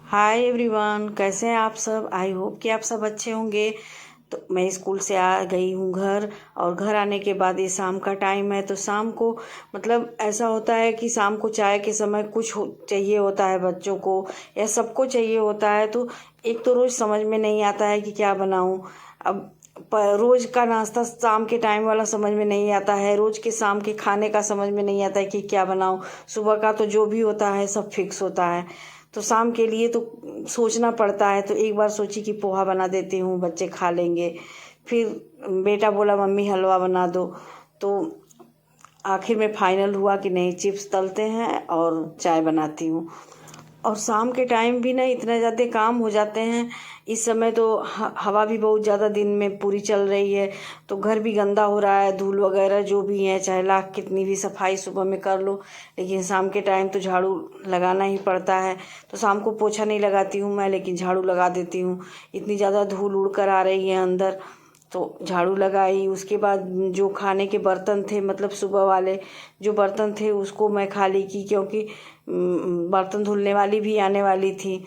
Hi everyone, कैसे हैं आप सब। आई होप कि आप सब अच्छे होंगे। तो मैं स्कूल से आ गई हूँ घर, और घर आने के बाद ये शाम का टाइम है। तो शाम को मतलब ऐसा होता है कि शाम को चाय के समय कुछ चाहिए होता है बच्चों को या सबको चाहिए होता है। तो एक तो रोज़ समझ में नहीं आता है कि क्या बनाऊँ। अब रोज़ का नाश्ता शाम के टाइम वाला समझ में नहीं आता है, रोज़ के शाम के खाने का समझ में नहीं आता है कि क्या बनाऊँ। सुबह का तो जो भी होता है सब फिक्स होता है, तो शाम के लिए तो सोचना पड़ता है। तो एक बार सोची कि पोहा बना देती हूँ, बच्चे खा लेंगे। फिर बेटा बोला मम्मी हलवा बना दो। तो आखिर में फाइनल हुआ कि नहीं, चिप्स तलते हैं और चाय बनाती हूँ। और शाम के टाइम भी ना इतना ज़्यादा काम हो जाते हैं। इस समय तो हवा भी बहुत ज़्यादा दिन में पूरी चल रही है, तो घर भी गंदा हो रहा है, धूल वगैरह जो भी है, चाहे लाख कितनी भी सफाई सुबह में कर लो, लेकिन शाम के टाइम तो झाड़ू लगाना ही पड़ता है। तो शाम को पोछा नहीं लगाती हूँ मैं, लेकिन झाड़ू लगा देती हूँ। इतनी ज़्यादा धूल उड़ कर आ रही है अंदर, तो झाड़ू लगाई। उसके बाद जो खाने के बर्तन थे, मतलब सुबह वाले जो बर्तन थे उसको मैं खाली की, क्योंकि बर्तन धुलने वाली भी आने वाली थी।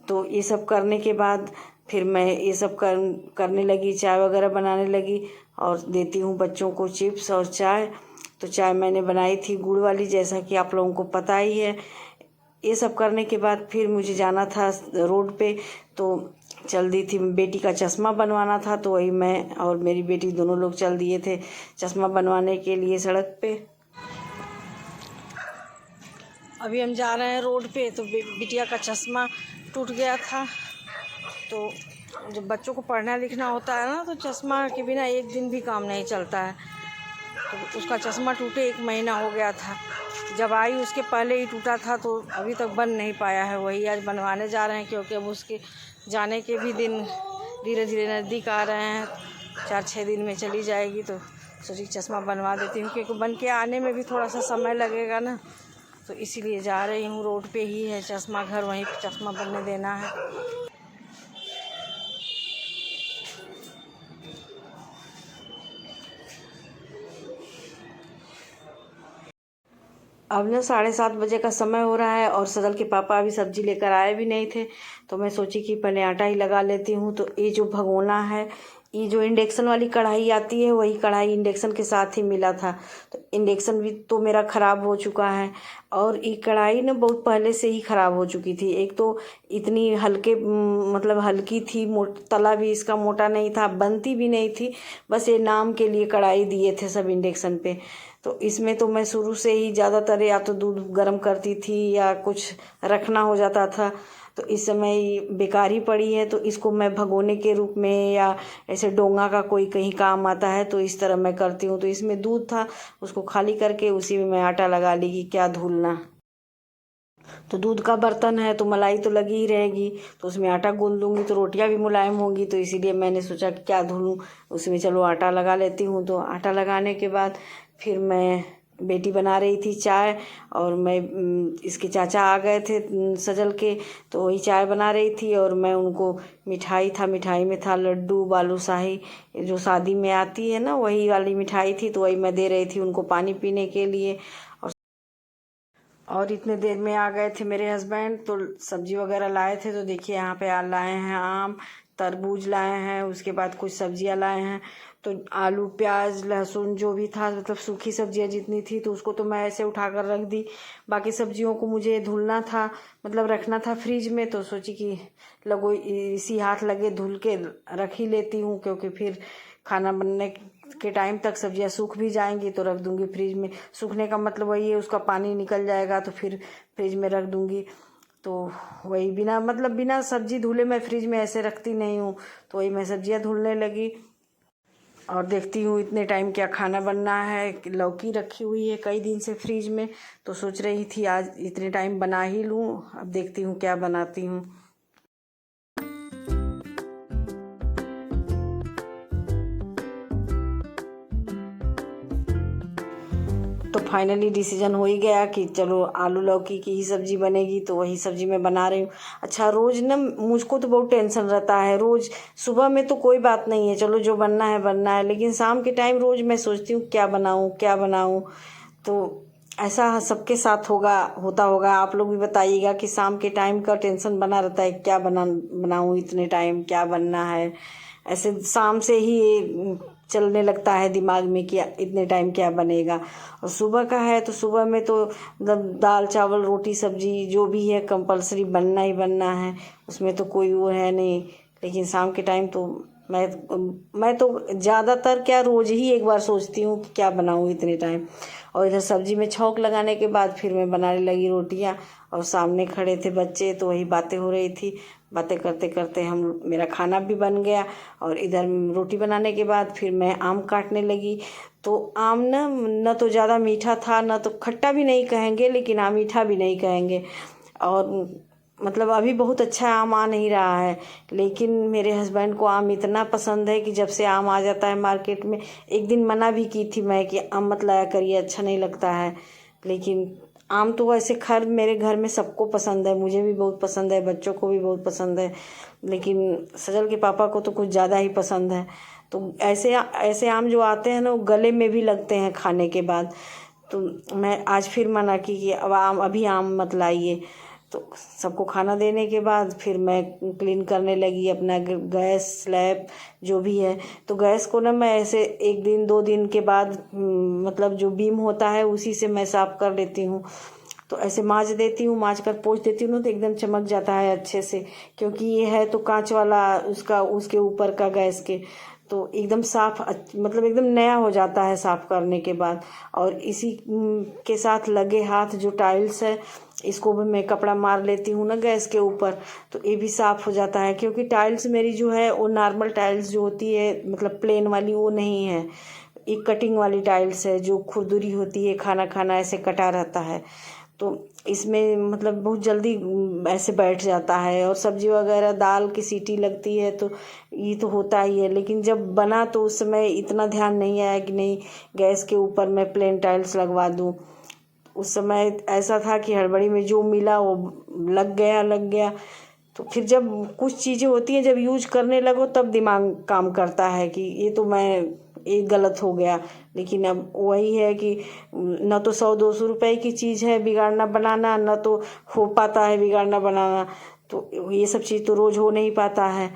तो ये सब करने के बाद फिर मैं ये सब करने लगी, चाय वगैरह बनाने लगी और देती हूँ बच्चों को चिप्स और चाय। तो चाय मैंने बनाई थी गुड़ वाली, जैसा कि आप लोगों को पता ही है। ये सब करने के बाद फिर मुझे जाना था रोड पे, तो चल दी थी। बेटी का चश्मा बनवाना था, तो वही मैं और मेरी बेटी दोनों लोग चल दिए थे चश्मा बनवाने के लिए सड़क पे। अभी हम जा रहे हैं रोड पे, तो बिटिया का चश्मा टूट गया था। तो जब बच्चों को पढ़ना लिखना होता है ना, तो चश्मा के बिना एक दिन भी काम नहीं चलता है। तो उसका चश्मा टूटे 1 महीना हो गया था। जब आई उसके पहले ही टूटा था, तो अभी तक बन नहीं पाया है। वही आज बनवाने जा रहे हैं, क्योंकि अब उसके जाने के भी दिन धीरे धीरे नज़दीक आ रहे हैं। 4-6 दिन में चली जाएगी, तो सोची चश्मा बनवा देती हूँ, क्योंकि बन के आने में भी थोड़ा सा समय लगेगा ना। तो इसीलिए जा रही हूँ। रोड पे ही है चश्मा घर, वहीं पे चश्मा बनने देना है। अब ना 7:30 बजे का समय हो रहा है, और सजल के पापा अभी सब्जी लेकर आए भी नहीं थे। तो मैं सोची कि पहले आटा ही लगा लेती हूँ। तो ये जो भगोना है, ये जो इंडक्शन वाली कढ़ाई आती है, वही कढ़ाई इंडक्शन के साथ ही मिला था। तो इंडक्शन भी तो मेरा ख़राब हो चुका है, और ये कढ़ाई ना बहुत पहले से ही ख़राब हो चुकी थी। एक तो इतनी हल्के मतलब हल्की थी, तला भी इसका मोटा नहीं था, बनती भी नहीं थी। बस ये नाम के लिए कढ़ाई दिए थे सब इंडक्शन पे। तो इसमें तो मैं शुरू से ही ज़्यादातर या तो दूध गर्म करती थी या कुछ रखना हो जाता था। तो इस समय ये बेकार ही पड़ी है, तो इसको मैं भगोने के रूप में या ऐसे डोंगा का कोई कहीं काम आता है तो इस तरह मैं करती हूँ। तो इसमें दूध था, उसको खाली करके उसी में मैं आटा लगा ली कि क्या धुलना। तो दूध का बर्तन है तो मलाई तो लगी ही रहेगी, तो उसमें आटा गूंद दूंगी तो रोटियां भी मुलायम होंगी। तो इसीलिए मैंने सोचा कि क्या धुलूँ, उसमें चलो आटा लगा लेती हूँ। तो आटा लगाने के बाद फिर मैं, बेटी बना रही थी चाय, और मैं इसके चाचा आ गए थे सजल के, तो वही चाय बना रही थी। और मैं उनको मिठाई था, मिठाई में था लड्डू बालूशाही, जो शादी में आती है ना वही वाली मिठाई थी। तो वही मैं दे रही थी उनको पानी पीने के लिए। और इतने देर में आ गए थे मेरे हस्बैंड, तो सब्जी वगैरह लाए थे। तो देखिए यहाँ पे लाए हैं आम, तरबूज लाए हैं, उसके बाद कुछ सब्जियां लाए हैं। तो आलू प्याज लहसुन जो भी था, मतलब सूखी सब्जियां जितनी थी, तो उसको तो मैं ऐसे उठा कर रख दी। बाकी सब्जियों को मुझे धुलना था, मतलब रखना था फ्रिज में। तो सोची कि लगो इसी हाथ लगे धुल के रख ही लेती हूँ, क्योंकि फिर खाना बनने के टाइम तक सब्जियां सूख भी जाएंगी, तो रख दूंगी फ्रिज में। सूखने का मतलब वही है, उसका पानी निकल जाएगा, तो फिर फ्रिज में रख दूंगी। तो वही बिना सब्जी धुले मैं फ्रिज में ऐसे रखती नहीं हूँ। तो वही मैं सब्जियां धुलने लगी, और देखती हूँ इतने टाइम क्या खाना बनना है। लौकी रखी हुई है कई दिन से फ्रिज में, तो सोच रही थी आज इतने टाइम बना ही लूँ। अब देखती हूँ क्या बनाती हूँ। तो फाइनली डिसीजन हो ही गया कि चलो आलू लौकी की ही सब्जी बनेगी, तो वही सब्जी मैं बना रही हूँ। अच्छा, रोज़ ना मुझको तो बहुत टेंशन रहता है। रोज़ सुबह में तो कोई बात नहीं है, चलो जो बनना है बनना है, लेकिन शाम के टाइम रोज़ मैं सोचती हूँ क्या बनाऊँ क्या बनाऊँ। तो ऐसा सबके साथ होता होगा। आप लोग भी बताइएगा कि शाम के टाइम का टेंशन बना रहता है, क्या बनाऊँ इतने टाइम, क्या बनना है। ऐसे शाम से ही चलने लगता है दिमाग में कि इतने टाइम क्या बनेगा। और सुबह का है तो सुबह में तो मतलब दाल चावल रोटी सब्जी जो भी है कंपलसरी बनना ही बनना है, उसमें तो कोई वो है नहीं। लेकिन शाम के टाइम तो मैं तो ज़्यादातर क्या रोज़ ही एक बार सोचती हूँ कि क्या बनाऊँ इतने टाइम। और इधर सब्जी में छौंक लगाने के बाद फिर मैं बनाने लगी रोटियाँ। और सामने खड़े थे बच्चे तो वही बातें हो रही थी। बातें करते करते मेरा खाना भी बन गया। और इधर रोटी बनाने के बाद फिर मैं आम काटने लगी। तो आम न तो ज़्यादा मीठा था, न तो खट्टा भी नहीं कहेंगे लेकिन मीठा भी नहीं कहेंगे। और मतलब अभी बहुत अच्छा आम आ नहीं रहा है, लेकिन मेरे हस्बैंड को आम इतना पसंद है कि जब से आम आ जाता है मार्केट में। एक दिन मना भी की थी मैं कि आम मत लाया करिए, अच्छा नहीं लगता है। लेकिन आम तो वैसे खैर मेरे घर में सबको पसंद है, मुझे भी बहुत पसंद है, बच्चों को भी बहुत पसंद है। लेकिन सजल के पापा को तो कुछ ज़्यादा ही पसंद है। तो ऐसे ऐसे आम जो आते हैं ना वो गले में भी लगते हैं खाने के बाद। तो मैं आज फिर मना की कि अब अभी आम मत लाइए। तो सबको खाना देने के बाद फिर मैं क्लीन करने लगी अपना गैस स्लैब जो भी है। तो गैस को मैं ऐसे एक दिन 2 दिन के बाद मतलब जो बीम होता है उसी से मैं साफ़ कर लेती हूँ। तो ऐसे मांज देती हूँ, मांज कर पोंछ देती हूँ तो एकदम चमक जाता है अच्छे से। क्योंकि ये है तो कांच वाला उसके ऊपर का गैस के, तो एकदम साफ मतलब एकदम नया हो जाता है साफ़ करने के बाद। और इसी के साथ लगे हाथ जो टाइल्स है इसको भी मैं कपड़ा मार लेती हूँ ना गैस के ऊपर, तो ये भी साफ़ हो जाता है। क्योंकि टाइल्स मेरी जो है वो नॉर्मल टाइल्स जो होती है मतलब प्लेन वाली वो नहीं है, एक कटिंग वाली टाइल्स है जो खुरदुरी होती है, खाना खाना ऐसे कटा रहता है। तो इसमें मतलब बहुत जल्दी ऐसे बैठ जाता है। और सब्जी वगैरह दाल की सीटी लगती है तो ये तो होता ही है। लेकिन जब बना तो उस समय इतना ध्यान नहीं आया कि नहीं गैस के ऊपर मैं प्लेन टाइल्स लगवा दूँ। उस समय ऐसा था कि हड़बड़ी में जो मिला वो लग गया। तो फिर जब कुछ चीज़ें होती हैं जब यूज करने लगो तब दिमाग काम करता है कि ये गलत हो गया। लेकिन अब वही है कि न तो 100-200 रुपए की चीज़ है बिगाड़ना बनाना, न तो हो पाता है बिगाड़ना बनाना। तो ये सब चीज़ तो रोज़ हो नहीं पाता है।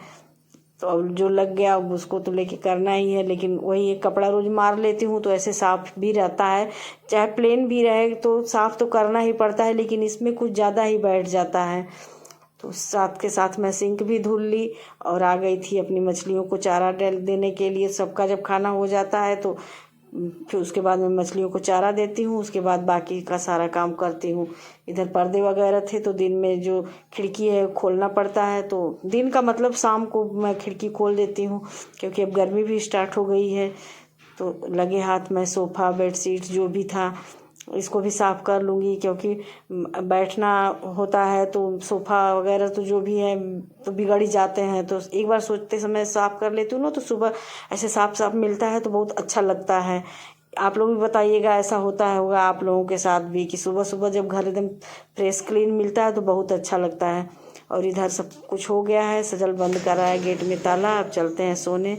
तो अब जो लग गया अब उसको तो लेके करना ही है। लेकिन वही एक कपड़ा रोज मार लेती हूँ तो ऐसे साफ भी रहता है। चाहे प्लेन भी रहे तो साफ तो करना ही पड़ता है, लेकिन इसमें कुछ ज़्यादा ही बैठ जाता है। तो साथ के साथ मैं सिंक भी धुल ली और आ गई थी अपनी मछलियों को चारा देने के लिए। सबका जब खाना हो जाता है तो फिर उसके बाद मैं मछलियों को चारा देती हूँ, उसके बाद बाकी का सारा काम करती हूँ। इधर पर्दे वगैरह थे तो दिन में जो खिड़की है खोलना पड़ता है, तो दिन का मतलब शाम को मैं खिड़की खोल देती हूँ क्योंकि अब गर्मी भी स्टार्ट हो गई है। तो लगे हाथ में सोफ़ा बेडशीट जो भी था इसको भी साफ़ कर लूँगी, क्योंकि बैठना होता है तो सोफ़ा वगैरह तो जो भी है तो बिगड़ ही जाते हैं। तो एक बार सोचते समय साफ़ कर लेती हूँ ना तो सुबह ऐसे साफ साफ मिलता है तो बहुत अच्छा लगता है। आप लोग भी बताइएगा ऐसा होता है होगा आप लोगों के साथ भी कि सुबह सुबह जब घर एकदम फ्रेश क्लीन मिलता है तो बहुत अच्छा लगता है। और इधर सब कुछ हो गया है, सजल बंद कर रहा है गेट में ताला। अब चलते हैं सोने।